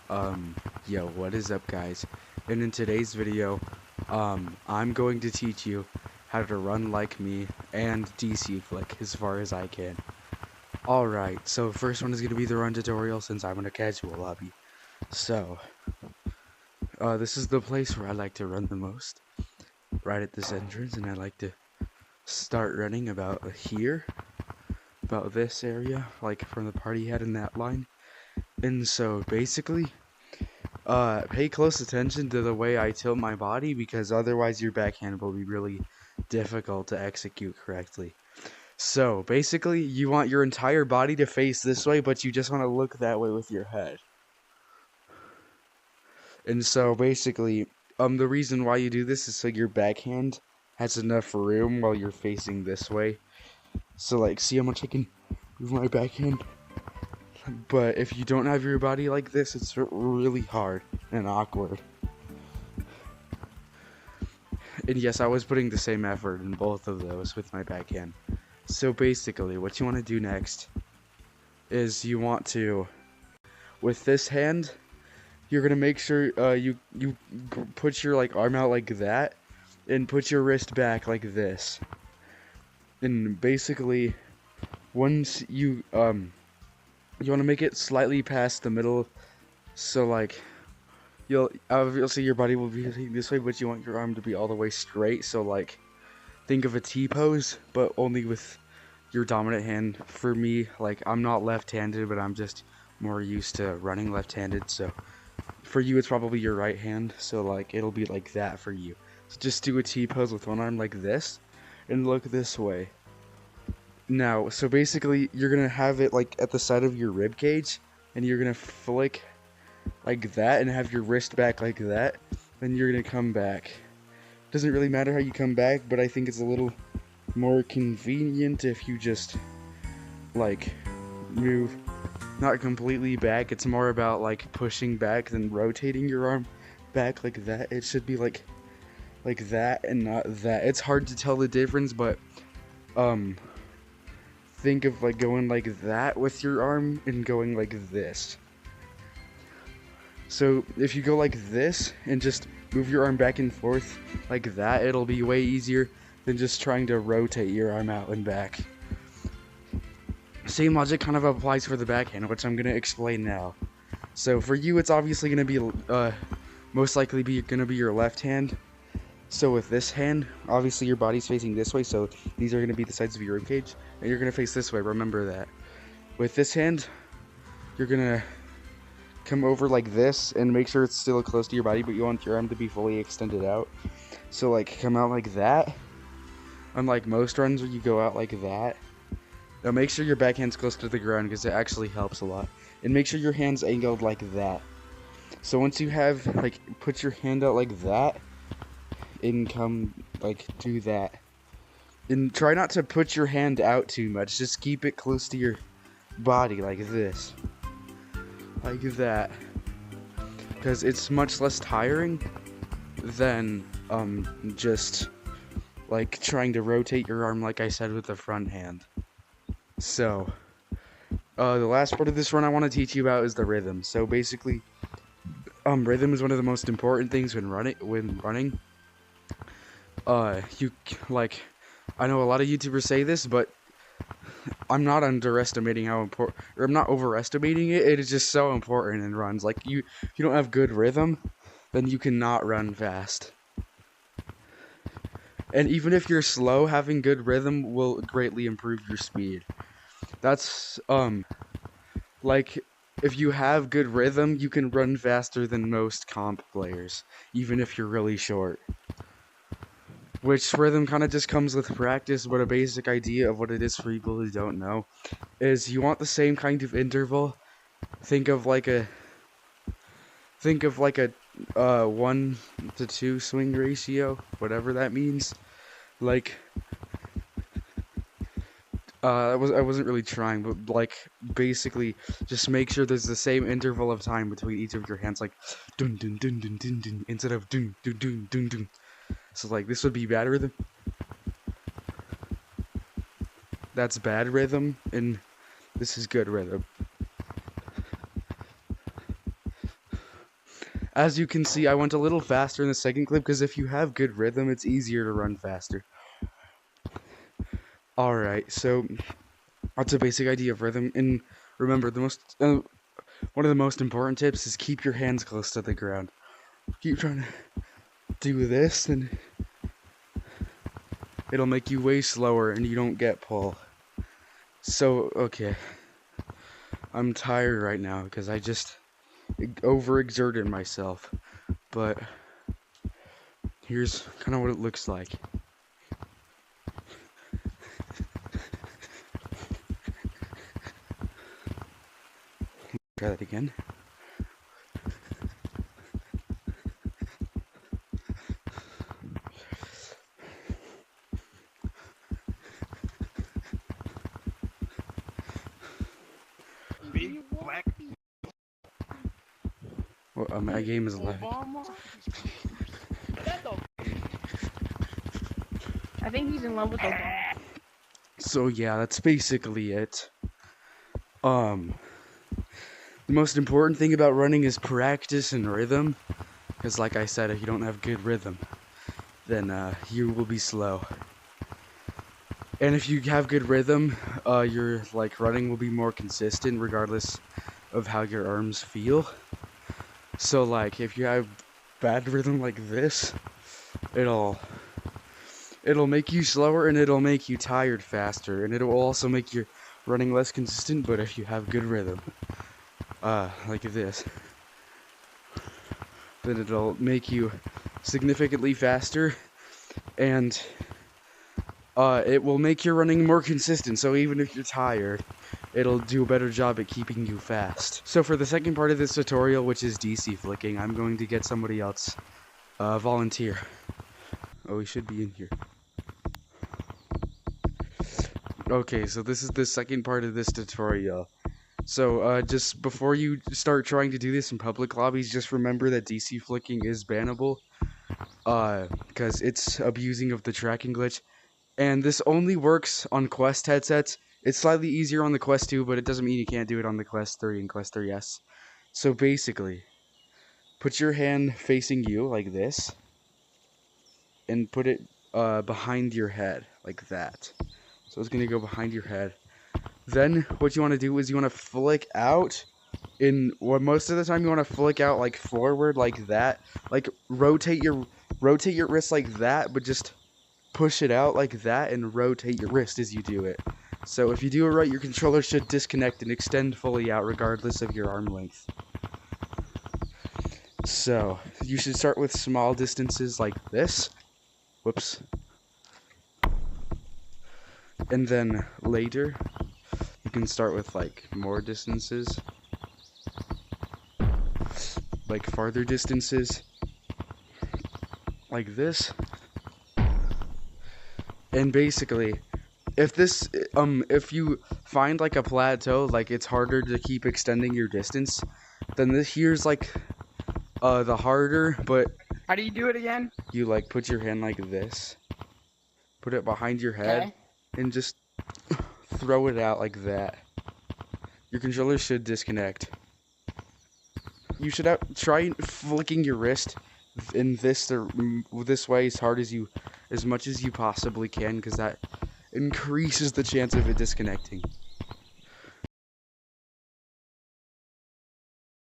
Um, Yo, what is up, guys? And in today's video, I'm going to teach you how to run like me and DC flick as far as I can. Alright, so first one is going to be the run tutorial since I'm in a casual lobby. So, this is the place where I like to run the most, right at this entrance, and I like to start running about here, about this area, like from the party head in that line. And so, basically, pay close attention to the way I tilt my body because otherwise your backhand will be really difficult to execute correctly. So basically you want your entire body to face this way, but you just want to look that way with your head. And so basically, the reason why you do this is so your backhand has enough room while you're facing this way. So like, see how much I can move my backhand? But if you don't have your body like this, it's really hard and awkward. And yes, I was putting the same effort in both of those with my backhand. So basically, what you want to do next is you want to, with this hand, you're gonna make sure you put your arm out like that, and put your wrist back like this. And basically, once you want to make it slightly past the middle, so like you'll obviously your body will be this way, but you want your arm to be all the way straight. So like, think of a T pose, but only with your dominant hand. For me, like, I'm not left-handed, but I'm just more used to running left-handed. So for you, it's probably your right hand. So like, it'll be like that for you. So just do a T pose with one arm like this, and look this way. Now, so basically, you're gonna have it like at the side of your rib cage, and you're gonna flick like that, and have your wrist back like that. Then you're gonna come back. Doesn't really matter how you come back, but I think it's a little more convenient if you just like move not completely back. It's more about like pushing back than rotating your arm back like that. It should be like that and not that. It's hard to tell the difference, but think of like going like that with your arm and going like this. So if you go like this and just move your arm back and forth like that, it'll be way easier than just trying to rotate your arm out and back. Same logic kind of applies for the backhand, which I'm going to explain now. So for you, it's obviously going to be, most likely going to be your left hand. So with this hand, obviously your body's facing this way, so these are going to be the sides of your ribcage, and you're going to face this way, remember that. With this hand, you're going to come over like this and make sure it's still close to your body, but you want your arm to be fully extended out. So like, come out like that. Unlike most runs where you go out like that. Now make sure your backhand's close to the ground because it actually helps a lot. And make sure your hand's angled like that. So once you have, like, put your hand out like that, and come, like, do that. And try not to put your hand out too much. Just keep it close to your body like this. Like that. Because it's much less tiring than, just like trying to rotate your arm like I said with the front hand. So the last part of this run I want to teach you about is the rhythm. So basically, rhythm is one of the most important things when running. You like, I know a lot of YouTubers say this, but I'm not underestimating how important, or I'm not overestimating it. It is just so important in runs. Like, if you don't have good rhythm, then you cannot run fast. And even if you're slow, having good rhythm will greatly improve your speed. That's, like, if you have good rhythm, you can run faster than most comp players, even if you're really short. Which rhythm kind of just comes with practice, but a basic idea of what it is for people who don't know is you want the same kind of interval. Think of like a 1 to 2 swing ratio, whatever that means. Like, I wasn't really trying, but like, basically just make sure there's the same interval of time between each of your hands, like dun dun dun dun dun dun instead of dun dun dun dun dun. So like, this would be bad rhythm. That's bad rhythm, and this is good rhythm. As you can see, I went a little faster in the second clip because if you have good rhythm, it's easier to run faster. Alright, so that's a basic idea of rhythm. And remember, one of the most important tips is keep your hands close to the ground. Keep trying to do this, and it'll make you way slower and you don't get pull. So, okay. I'm tired right now because I just overexerted myself. But here's kind of what it looks like. Try that again. Big black. Well, my game is lagging. I think he's in love with Obama. So yeah, that's basically it. The most important thing about running is practice and rhythm. Because like I said, if you don't have good rhythm, then you will be slow. And if you have good rhythm, your running will be more consistent regardless of how your arms feel. So like if you have bad rhythm like this, it'll make you slower and it'll make you tired faster, and it'll also make your running less consistent. But if you have good rhythm, like this, then it'll make you significantly faster, and it will make your running more consistent. So even if you're tired, it'll do a better job at keeping you fast. So for the second part of this tutorial, which is DC flicking, I'm going to get somebody else volunteer. Oh, he should be in here. Okay, so this is the second part of this tutorial. So, just before you start trying to do this in public lobbies, just remember that DC flicking is bannable, because it's abusing of the tracking glitch, and this only works on Quest headsets. It's slightly easier on the Quest 2, but it doesn't mean you can't do it on the Quest 3 and Quest 3S. So basically, put your hand facing you, like this, and put it, behind your head, like that. So it's gonna go behind your head. Then what you want to do is you want to flick out most of the time you want to flick out like forward like that. Like rotate your wrist like that, but just push it out like that and rotate your wrist as you do it. So if you do it right, your controller should disconnect and extend fully out regardless of your arm length. So you should start with small distances like this. Whoops. And then later you can start with like more distances, like farther distances, like this. And basically, if you find like a plateau, like it's harder to keep extending your distance, then here's like the harder. But How do you do it again? you like put your hand like this, put it behind your head, Okay. and just throw it out like that. Your controller should disconnect. You should try flicking your wrist in this way as much as you possibly can, because that increases the chance of it disconnecting.